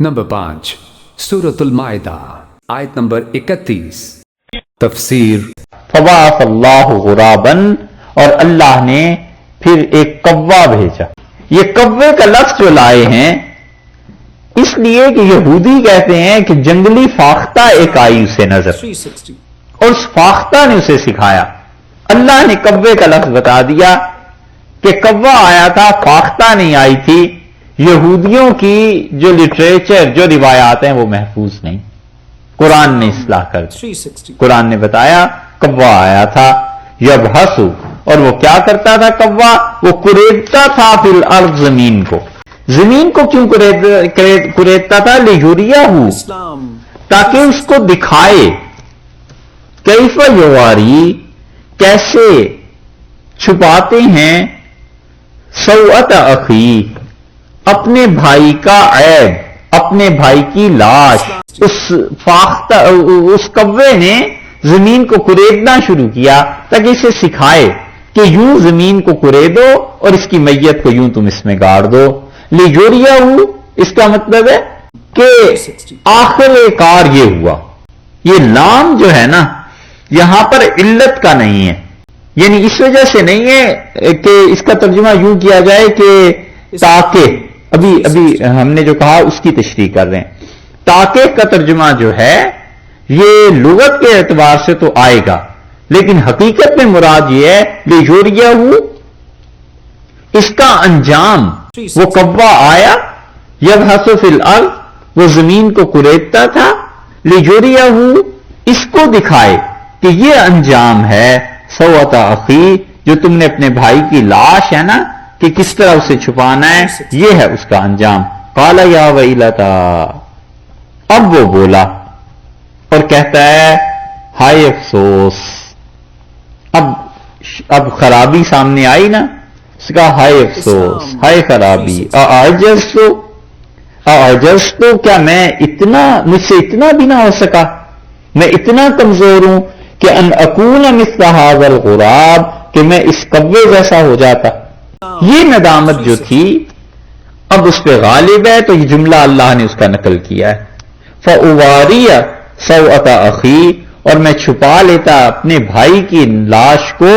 Number 5 سورۃ المائدہ آیت number 31 تفسیر فبعث اللہ غرابا، اور اللہ نے پھر ایک کوا بھیجا۔ یہ کوے کا لفظ جو لائے ہیں اس لیے کہ یہودی کہتے ہیں کہ جنگلی فاختہ ایک آئی اسے نظر، اور اس فاختہ نے اسے سکھایا۔ اللہ نے کوے کا لفظ بتا دیا کہ کوا آیا تھا، فاختہ نہیں آئی تھی۔ یہودیوں کی جو لٹریچر، جو روایات ہیں وہ محفوظ نہیں، قرآن نے اصلاح کر دی۔ قرآن نے بتایا کوا آیا تھا، یبحثو، اور وہ کیا کرتا تھا کوا؟ وہ کریدتا تھا فی الارض، زمین کو۔ زمین کو کیوں کریدتا تھا؟ لیجوریہو، تاکہ اس کو دکھائے، کیف یواری، کیسے چھپاتے ہیں، سوءت اخی، اپنے بھائی کا عیب، اپنے بھائی کی لاش۔ اس کوے نے زمین کو کریدنا شروع کیا تاکہ اسے سکھائے کہ یوں زمین کو کریدو اور اس کی میت کو یوں تم اس میں گاڑ دو۔ لیجوریہو، اس کا مطلب ہے کہ آخر کار یہ ہوا۔ یہ لام جو ہے نا یہاں پر علت کا نہیں ہے، یعنی اس وجہ سے نہیں ہے کہ اس کا ترجمہ یوں کیا جائے کہ تاکہ، ابھی ہم نے جو کہا اس کی تشریح کر رہے ہیں۔ تاکہ کا ترجمہ جو ہے یہ لغت کے اعتبار سے تو آئے گا، لیکن حقیقت میں مراد یہ ہے لیجوریہو، اس کا انجام۔ وہ کوا آیا، یبحث فی الارض، وہ زمین کو کریدتا تھا، لیجوریہو، اس کو دکھائے کہ یہ انجام ہے، سوءت اخی، جو تم نے اپنے بھائی کی لاش ہے نا کہ کس طرح اسے چھپانا ہے، یہ ہے اس کا انجام۔ قال یا ویلتا، اب وہ بولا اور کہتا ہے ہائے افسوس۔ اب خرابی سامنے آئی نا، اس کا ہائے افسوس، ہائے خرابی، اعجزت، کیا میں مجھ سے اتنا بھی نہ ہو سکا، میں اتنا کمزور ہوں کہ ان اکون مثل ھذا الغراب، کہ میں اس کوے جیسا ہو جاتا۔ یہ ندامت جو تھی اب اس پہ غالب ہے، تو یہ جملہ اللہ نے اس کا نقل کیا ہے۔ فَأُوَارِيَ سَوْءَةَ أَخِي، اور میں چھپا لیتا اپنے بھائی کی لاش کو۔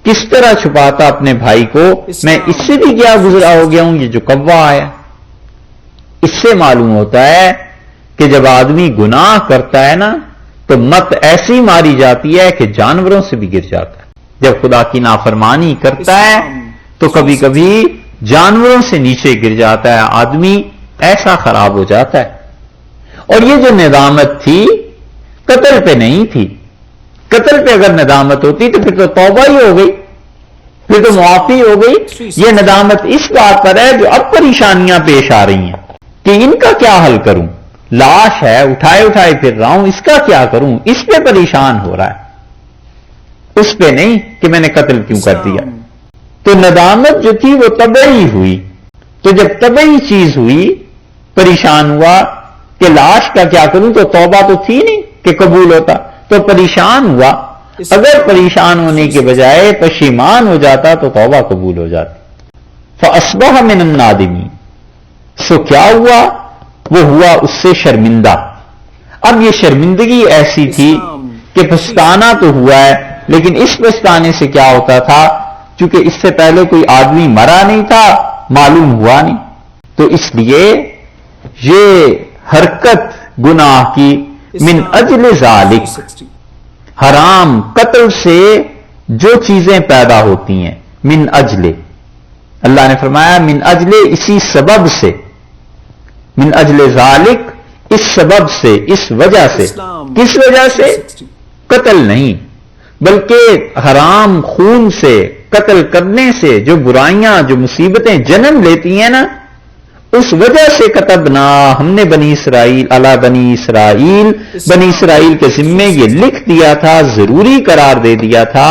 کس طرح چھپاتا اپنے بھائی کو؟ میں اس سے بھی کیا گزرا ہو گیا ہوں، یہ جو کوا آیا۔ اس سے معلوم ہوتا ہے کہ جب آدمی گناہ کرتا ہے نا تو مت ایسی ماری جاتی ہے کہ جانوروں سے بھی گر جاتا ہے۔ جب خدا کی نافرمانی کرتا ہے تو کبھی کبھی جانوروں سے نیچے گر جاتا ہے، آدمی ایسا خراب ہو جاتا ہے۔ اور یہ جو ندامت تھی قتل پہ نہیں تھی، قتل پہ اگر ندامت ہوتی تو پھر تو توبہ ہی ہو گئی، پھر تو معافی ہو گئی۔ یہ ندامت اس بات پر ہے جو اب پریشانیاں پیش آ رہی ہیں کہ ان کا کیا حل کروں، لاش ہے اٹھائے پھر رہا ہوں، اس کا کیا کروں، اس پہ پریشان ہو رہا ہے، اس پہ نہیں کہ میں نے قتل کیوں کر دیا۔ تو ندامت جو تھی وہ طبعی ہوئی، تو جب طبعی چیز ہوئی، پریشان ہوا کہ لاش کا کیا کروں، تو توبہ تو تھی نہیں کہ قبول ہوتا، تو پریشان ہوا۔ اگر پریشان ہونے کے بجائے پشیمان ہو جاتا تو توبہ قبول ہو جاتی۔ فَأَصْبَحَ مِنَ النَّادِمِينَ، سو کیا ہوا؟ وہ ہوا اس سے شرمندہ۔ اب یہ شرمندگی ایسی تھی کہ پچھتانا تو ہوا ہے، لیکن اس پچھتانے سے کیا ہوتا تھا، چونکہ اس سے پہلے کوئی آدمی مرا نہیں تھا، معلوم ہوا نہیں، تو اس لیے یہ حرکت گناہ کی من اجل ذالک، حرام قتل سے جو چیزیں پیدا ہوتی ہیں، من اجل، اللہ نے فرمایا من اجل، اسی سبب سے، من اجل ذالک، اس سبب سے، اس وجہ سے۔ کس وجہ سے؟ قتل نہیں بلکہ حرام خون سے، قتل کرنے سے جو برائیاں، جو مصیبتیں جنم لیتی ہیں نا، اس وجہ سے کتبنا، ہم نے بنی اسرائیل علی بنی اسرائیل، بنی اسرائیل کے ذمے یہ لکھ دیا تھا، ضروری قرار دے دیا تھا۔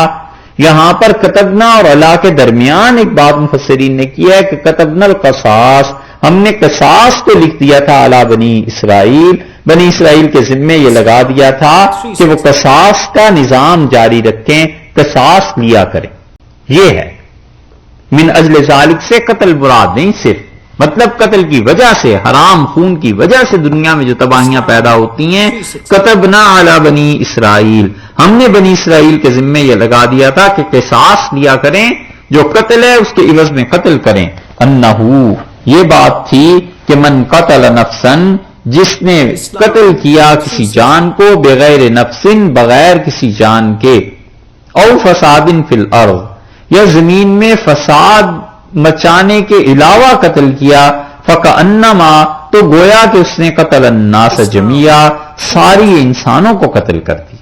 یہاں پر کتبنا اور علی کے درمیان ایک بات مفسرین نے کیا ہے کہ کتبنا القصاص، ہم نے قصاص کو لکھ دیا تھا علی بنی اسرائیل، بنی اسرائیل کے ذمے یہ لگا دیا تھا کہ وہ قصاص کا نظام جاری رکھیں، قصاص لیا کریں۔ یہ ہے من اجل ذالک سے قتل مراد نہیں صرف، مطلب قتل کی وجہ سے، حرام خون کی وجہ سے دنیا میں جو تباہیاں پیدا ہوتی ہیں، کتبنا علی بنی اسرائیل، ہم نے بنی اسرائیل کے ذمے یہ لگا دیا تھا کہ قصاص لیا کریں، جو قتل ہے اس کے عوض میں قتل کریں. انہو، یہ بات تھی کہ من قتل نفسا، جس نے قتل کیا کسی جان کو، بغیر نفس، بغیر کسی جان کے، او فساد فی الارض، یا زمین میں فساد مچانے کے علاوہ قتل کیا، فکأنما، تو گویا کہ اس نے قتل الناس جمیعا، ساری انسانوں کو قتل کر دیا.